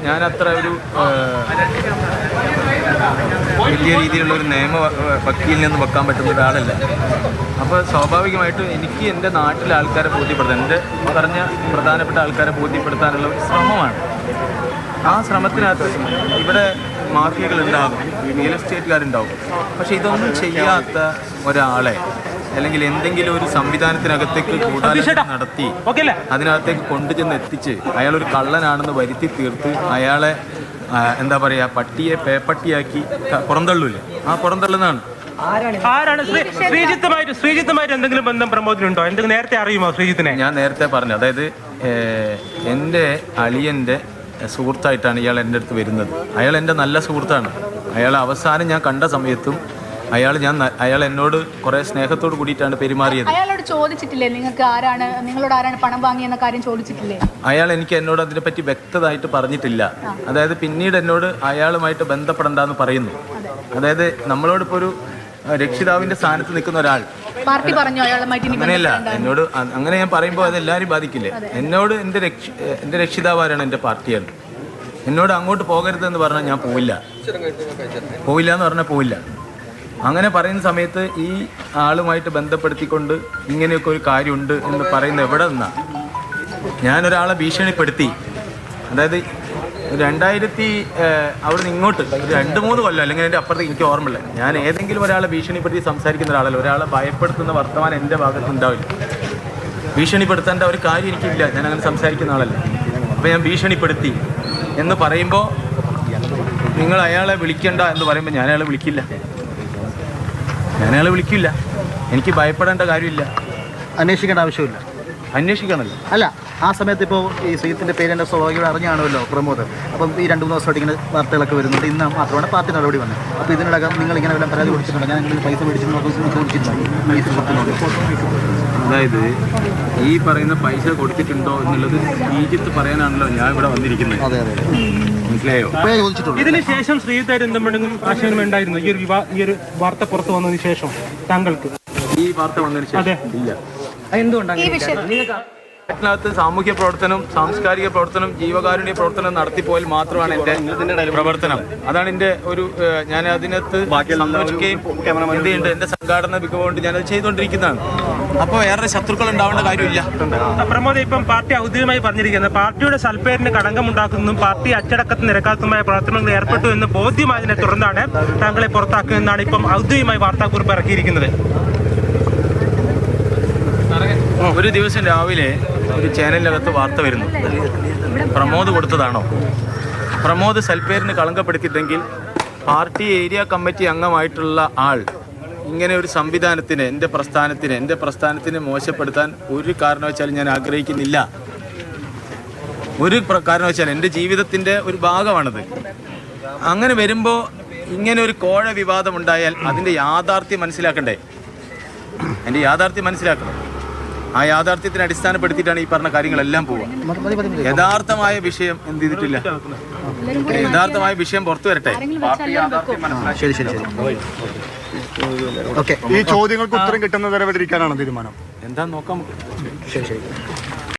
ഞാനത്ര ഒരു വലിയ രീതിയിലുള്ള ഒരു നിയമ വക്കീലിൽ നിന്ന് വെക്കാൻ പറ്റുന്ന ഒരാളല്ല. അപ്പോൾ സ്വാഭാവികമായിട്ടും എനിക്ക് എൻ്റെ നാട്ടിലെ ആൾക്കാരെ ബോധ്യപ്പെടുത്താൻ, എൻ്റെ പറഞ്ഞ പ്രധാനപ്പെട്ട ആൾക്കാരെ ബോധ്യപ്പെടുത്താനുള്ള ഒരു ശ്രമമാണ്. ആ ശ്രമത്തിനകത്ത് ഇവിടെ മാഫിയകളുണ്ടാകും, റിയൽ എസ്റ്റേറ്റുകാരുണ്ടാവും. പക്ഷെ ഇതൊന്നും ചെയ്യാത്ത ഒരാളെ അല്ലെങ്കിൽ എന്തെങ്കിലും ഒരു സംവിധാനത്തിനകത്തേക്ക് ഗൂഢാലോചന നടത്തി അതിനകത്തേക്ക് കൊണ്ടുചെന്ന് എത്തിച്ച് അയാളൊരു കള്ളനാണെന്ന് വരുത്തി തീർത്ത് അയാളെ എന്താ പറയുക, പട്ടിയെ പേപ്പട്ടിയാക്കി പുറന്തള്ളൂല്ലേ, ആ പുറന്തള്ളുന്നതാണ്. ശ്രീജിത്തുമായിട്ട് എന്തെങ്കിലും ബന്ധം പ്രമോദിനുണ്ടോ? എന്തെങ്കിലും നേരത്തെ അറിയുമോ ശ്രീജിത്തിനെ? ഞാൻ നേരത്തെ പറഞ്ഞു, അതായത് എൻ്റെ അളിയൻ്റെ സുഹൃത്തായിട്ടാണ് ഇയാൾ എൻ്റെ അടുത്ത് വരുന്നത്. അയാൾ എൻ്റെ നല്ല സുഹൃത്താണ്. അയാൾ അവസാനം ഞാൻ കണ്ട സമയത്തും അയാൾ എന്നോട് കുറെ സ്നേഹത്തോട് കൂടിയിട്ടാണ് പെരുമാറിയത്. അയാളോട് ചോദിച്ചിട്ടില്ലേ നിങ്ങളോട് ആരാണ് പണം വാങ്ങിയെന്ന കാര്യം ചോദിച്ചിട്ടില്ലേ? അയാൾ എന്നോട് അതിനെപ്പറ്റി വ്യക്തമായിട്ട് പറഞ്ഞിട്ടില്ല. അതായത് പിന്നീട് എന്നോട് അയാളുമായിട്ട് ബന്ധപ്പെടണ്ടെന്ന് പറയുന്നു. അതായത് നമ്മളോടിപ്പോൾ ഒരു രക്ഷിതാവിന്റെ സ്ഥാനത്ത് നിൽക്കുന്ന ഒരാൾ അങ്ങനെയല്ല എന്നോട്, അങ്ങനെ ഞാൻ പറയുമ്പോൾ അത് എല്ലാവരും ബാധിക്കില്ലേ. എന്നോട് എൻ്റെ രക്ഷിതാവാരാണ്, എൻ്റെ പാർട്ടിയാണ്. എന്നോട് അങ്ങോട്ട് പോകരുതെന്ന് പറഞ്ഞാൽ ഞാൻ പോവില്ല എന്ന് പറഞ്ഞാൽ പോവില്ല. അങ്ങനെ പറയുന്ന സമയത്ത് ഈ ആളുമായിട്ട് ബന്ധപ്പെടുത്തിക്കൊണ്ട് ഇങ്ങനെയൊക്കെ ഒരു കാര്യമുണ്ട് എന്ന് പറയുന്നത് എവിടെ നിന്നാ? ഞാനൊരാളെ ഭീഷണിപ്പെടുത്തി, അതായത് 2000 അവിടെ നിന്ന് ഇങ്ങോട്ട് ഒരു 2-3 കൊല്ലം അല്ലെങ്കിൽ എൻ്റെ അപ്പുറത്തേക്ക് എനിക്ക് ഓർമ്മയില്ല, ഞാൻ ഏതെങ്കിലും ഒരാളെ ഭീഷണിപ്പെടുത്തി സംസാരിക്കുന്ന ഒരാളല്ല. ഒരാളെ ഭയപ്പെടുത്തുന്ന വർത്തമാനം എൻ്റെ ഭാഗത്ത് ഉണ്ടാവില്ല. ഭീഷണിപ്പെടുത്തേണ്ട ഒരു കാര്യം എനിക്കില്ല, ഞാൻ അങ്ങനെ സംസാരിക്കുന്ന ആളല്ല. അപ്പോൾ ഞാൻ ഭീഷണിപ്പെടുത്തി എന്ന് പറയുമ്പോൾ നിങ്ങൾ അയാളെ വിളിക്കണ്ട എന്ന് പറയുമ്പോൾ ഞാൻ അയാളെ വിളിക്കില്ല. എനിക്ക് ഭയപ്പെടേണ്ട കാര്യമില്ല, അന്വേഷിക്കേണ്ട ആവശ്യമില്ല. അന്വേഷിക്കണമല്ലോ. അല്ല, ആ സമയത്ത് ഇപ്പോൾ ഈ ശ്രീജിത്തിൻ്റെ പേര് എൻ്റെ സ്വാഭാവികം അറിഞ്ഞാണല്ലോ പ്രമോദ്. അപ്പം ഈ 2-3 ദിവസമായിട്ട് ഇങ്ങനെ വാർത്തകളൊക്കെ വരുന്നുണ്ട്. ഇന്ന് മാത്രമാണ് പാർട്ടി നടപടി വന്നത്. അപ്പോൾ ഇതിനടക്കം നിങ്ങൾ ഇങ്ങനെ വല്ല പരാതി കൊടുത്തിട്ടുണ്ടോ? ഞാൻ നിങ്ങൾ പൈസ മേടിച്ചിട്ടുണ്ടോ അതായത് ഈ പറയുന്ന പൈസ കൊടുത്തിട്ടുണ്ടോ എന്നുള്ളത് ശ്രീജിത്ത് പറയാനാണല്ലോ ഞാൻ ഇവിടെ വന്നിരിക്കുന്നത്. അതെ, മനസ്സിലായോ? ഇതിനുശേഷം ശ്രീജിത്തായിട്ട് എന്തെങ്കിലും ആശയം ഉണ്ടായിരുന്നു ഈ ഒരു വാർത്ത പുറത്തു വന്നതിന് ശേഷം താങ്കൾക്ക്? ഈ വാർത്ത വന്നതിന് ശേഷം ഇല്ല. എന്തുകൊണ്ടാണ്? നാട്ടിനകത്ത് സാമൂഹ്യ പ്രവർത്തനം, സാംസ്കാരിക പ്രവർത്തനം, ജീവകാരുണ്യ പ്രവർത്തനം നടത്തിപ്പോയാൽ മാത്രമാണ് എൻ്റെ പ്രവർത്തനം. അതാണ് എൻ്റെ ഒരു, ഞാൻ അതിനകത്ത് സന്തോഷിക്കുകയും എന്തുണ്ട് എൻ്റെ സംഘാടന മികവ് കൊണ്ട് ഞാനത് ചെയ്തുകൊണ്ടിരിക്കുന്നതാണ്. അപ്പോൾ വേറെ ശത്രുക്കൾ ഉണ്ടാവേണ്ട കാര്യമില്ല. പ്രമോദ്, ഇപ്പം പാർട്ടി ഔദ്യോഗികമായി പറഞ്ഞിരിക്കുന്നത് പാർട്ടിയുടെ സൽപ്പേരിന് കളങ്കമുണ്ടാക്കുന്നതും പാർട്ടി അച്ചടക്കത്തിന് നിരക്കാത്തതുമായ പ്രവർത്തനങ്ങൾ ഏർപ്പെട്ടു എന്ന് ബോധ്യമായതിനെ തുടർന്നാണ് താങ്കളെ പുറത്താക്കുന്നതെന്നാണ് ഇപ്പം ഔദ്യോഗികമായി വാർത്താക്കുറിപ്പ് ഇറക്കിയിരിക്കുന്നത്. ഒരു ദിവസം രാവിലെ ഒരു ചാനലിനകത്ത് വാർത്ത വരുന്നു, പ്രമോദ് കൊടുത്തതാണോ? പ്രമോദ് സൽപ്പേരിന് കളങ്കപ്പെടുത്തിയിട്ടെങ്കിൽ പാർട്ടി ഏരിയ കമ്മിറ്റി അംഗമായിട്ടുള്ള ആൾ ഇങ്ങനെ ഒരു സംവിധാനത്തിന്, എൻ്റെ പ്രസ്ഥാനത്തിന് മോശപ്പെടുത്താൻ ഒരു കാരണവശാലും ഞാൻ ആഗ്രഹിക്കുന്നില്ല. ഒരു കാരണവശാലും എൻ്റെ ജീവിതത്തിൻ്റെ ഒരു ഭാഗമാണത്. അങ്ങനെ വരുമ്പോൾ ഇങ്ങനെ ഒരു കോഴ വിവാദം ഉണ്ടായാൽ അതിൻ്റെ യാഥാർത്ഥ്യം മനസ്സിലാക്കണ്ടേ? എൻ്റെ യാഥാർത്ഥ്യം മനസ്സിലാക്കണം. ആ യാഥാർത്ഥ്യത്തിന് അടിസ്ഥാനപ്പെടുത്തിയിട്ടാണ് ഈ പറഞ്ഞ കാര്യങ്ങളെല്ലാം പോവുക. യഥാർത്ഥമായ വിഷയം എന്ത് ചെയ്തിട്ടില്ല, യഥാർത്ഥമായ വിഷയം പുറത്തു വരട്ടെ. ശരി. ഈ ചോദ്യങ്ങൾക്ക് ഉത്തരം കിട്ടുന്നവരെ തീരുമാനം എന്താ നോക്കാം. ശരി.